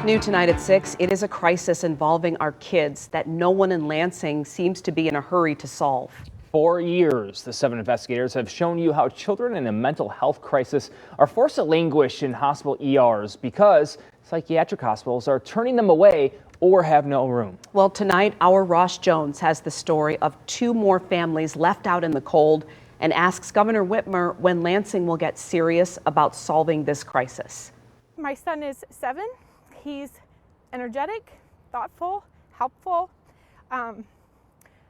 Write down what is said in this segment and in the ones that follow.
New tonight at 6, it is a crisis involving our kids that no one in Lansing seems to be in a hurry to solve. For years, the 7 investigators have shown you how children in a mental health crisis are forced to languish in hospital ERs because psychiatric hospitals are turning them away or have no room. Well, tonight, our Ross Jones has the story of 2 more families left out in the cold and asks Governor Whitmer when Lansing will get serious about solving this crisis. My son is 7. He's energetic, thoughtful, helpful,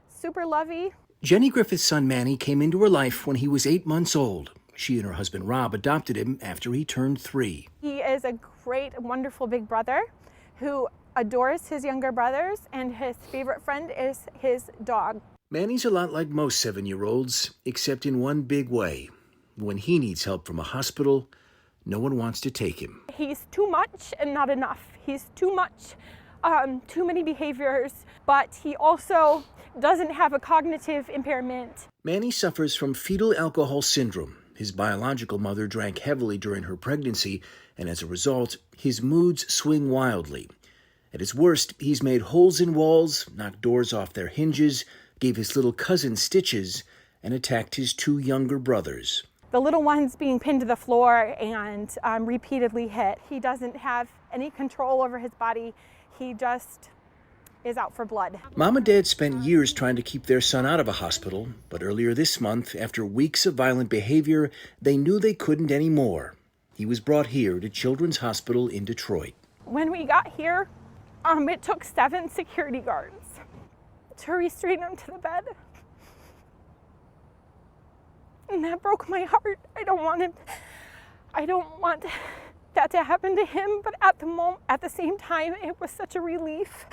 super lovey. Jenny Griffith's son Manny came into her life when he was 8 months old. She and her husband Rob adopted him after he turned 3. He is a great, wonderful big brother who adores his younger brothers, and his favorite friend is his dog. Manny's a lot like most 7-year-olds, except in one big way. When he needs help from a hospital, no one wants to take him. He's too much and not enough. He's too much, too many behaviors, but he also doesn't have a cognitive impairment. Manny suffers from fetal alcohol syndrome. His biological mother drank heavily during her pregnancy, and as a result, his moods swing wildly. At his worst, he's made holes in walls, knocked doors off their hinges, gave his little cousin stitches, and attacked his 2 younger brothers. The little one's being pinned to the floor and repeatedly hit. He doesn't have any control over his body. He just is out for blood. Mom and Dad spent years trying to keep their son out of a hospital, but earlier this month, after weeks of violent behavior, they knew they couldn't anymore. He was brought here to Children's Hospital in Detroit. When we got here, it took 7 security guards to restrain him to the bed. And that broke my heart. I don't want that to happen to him, but at the same time, it was such a relief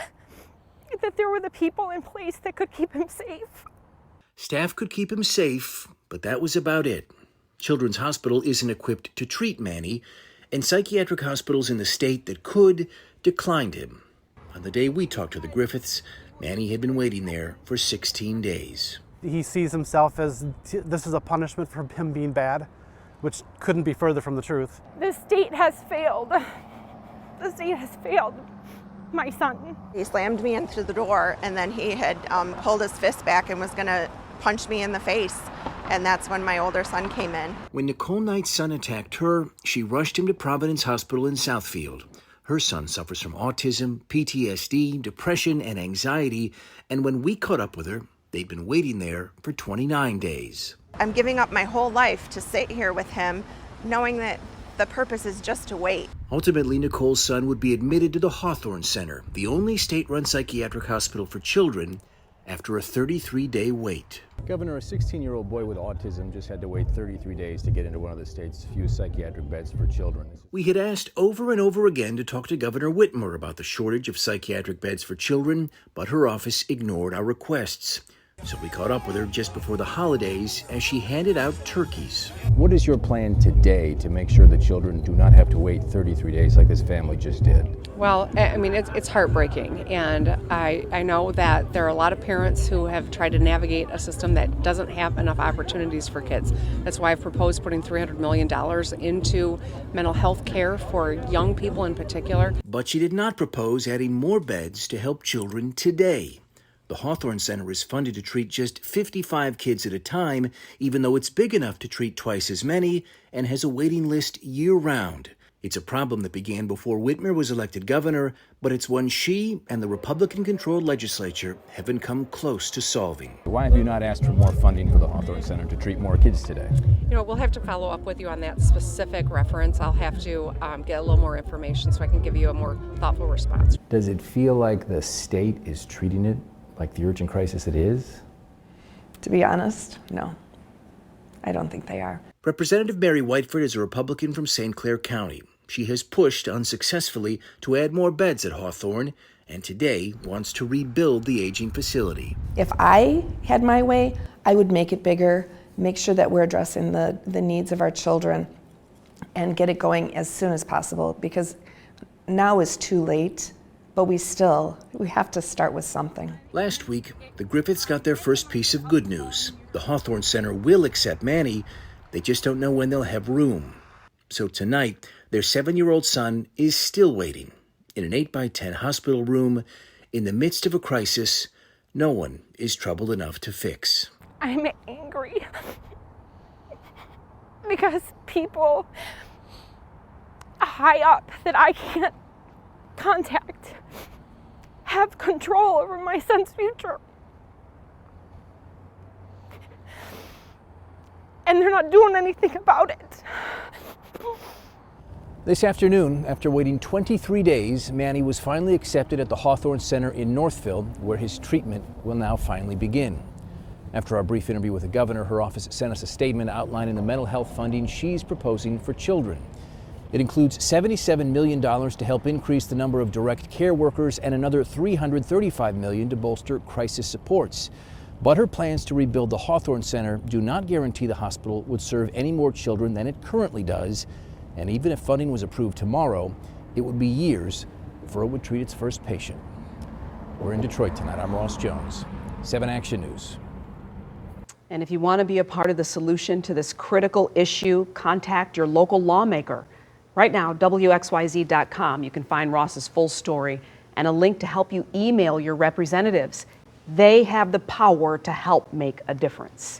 that there were the people in place that could keep him safe. Staff could keep him safe, but that was about it. Children's Hospital isn't equipped to treat Manny, and psychiatric hospitals in the state that could declined him. On the day we talked to the Griffiths, Manny had been waiting there for 16 days. He sees himself as this is a punishment for him being bad, which couldn't be further from the truth. The state has failed. The state has failed my son. He slammed me into the door, and then he had pulled his fist back and was going to punch me in the face. And that's when my older son came in. When Nicole Knight's son attacked her, she rushed him to Providence Hospital in Southfield. Her son suffers from autism, PTSD, depression, and anxiety. And when we caught up with her, they'd been waiting there for 29 days. I'm giving up my whole life to sit here with him, knowing that the purpose is just to wait. Ultimately, Nicole's son would be admitted to the Hawthorne Center, the only state-run psychiatric hospital for children, after a 33-day wait. Governor, a 16-year-old boy with autism just had to wait 33 days to get into one of the state's few psychiatric beds for children. We had asked over and over again to talk to Governor Whitmer about the shortage of psychiatric beds for children, but her office ignored our requests. So we caught up with her just before the holidays as she handed out turkeys. What is your plan today to make sure that children do not have to wait 33 days like this family just did? Well, I mean, it's heartbreaking, and I know that there are a lot of parents who have tried to navigate a system that doesn't have enough opportunities for kids. That's why I've proposed putting $300 million into mental health care for young people in particular. But she did not propose adding more beds to help children today. The Hawthorne Center is funded to treat just 55 kids at a time, even though it's big enough to treat twice as many and has a waiting list year-round. It's a problem that began before Whitmer was elected governor, but it's one she and the Republican-controlled legislature haven't come close to solving. Why have you not asked for more funding for the Hawthorne Center to treat more kids today? You know, we'll have to follow up with you on that specific reference. I'll have to get a little more information so I can give you a more thoughtful response. Does it feel like the state is treating it like the urgent crisis it is? To be honest, no. I don't think they are. Representative Mary Whiteford is a Republican from St. Clair County. She has pushed unsuccessfully to add more beds at Hawthorne, and today wants to rebuild the aging facility. If I had my way, I would make it bigger, make sure that we're addressing the needs of our children, and get it going as soon as possible, because now is too late. But we have to start with something. Last week, the Griffiths got their first piece of good news. The Hawthorne Center will accept Manny. They just don't know when they'll have room. So tonight, their 7-year-old son is still waiting. In an 8x10 hospital room, in the midst of a crisis, no one is trouble enough to fix. I'm angry because people high up that I can't contact have control over my son's future. And they're not doing anything about it. This afternoon, after waiting 23 days, Manny was finally accepted at the Hawthorne Center in Northville, where his treatment will now finally begin. After our brief interview with the governor, her office sent us a statement outlining the mental health funding she's proposing for children. It includes $77 million to help increase the number of direct care workers and another $335 million to bolster crisis supports. But her plans to rebuild the Hawthorne Center do not guarantee the hospital would serve any more children than it currently does. And even if funding was approved tomorrow, it would be years before it would treat its first patient. We're in Detroit tonight. I'm Ross Jones, 7 Action News. And if you want to be a part of the solution to this critical issue, contact your local lawmaker. Right now, WXYZ.com, you can find Ross's full story and a link to help you email your representatives. They have the power to help make a difference.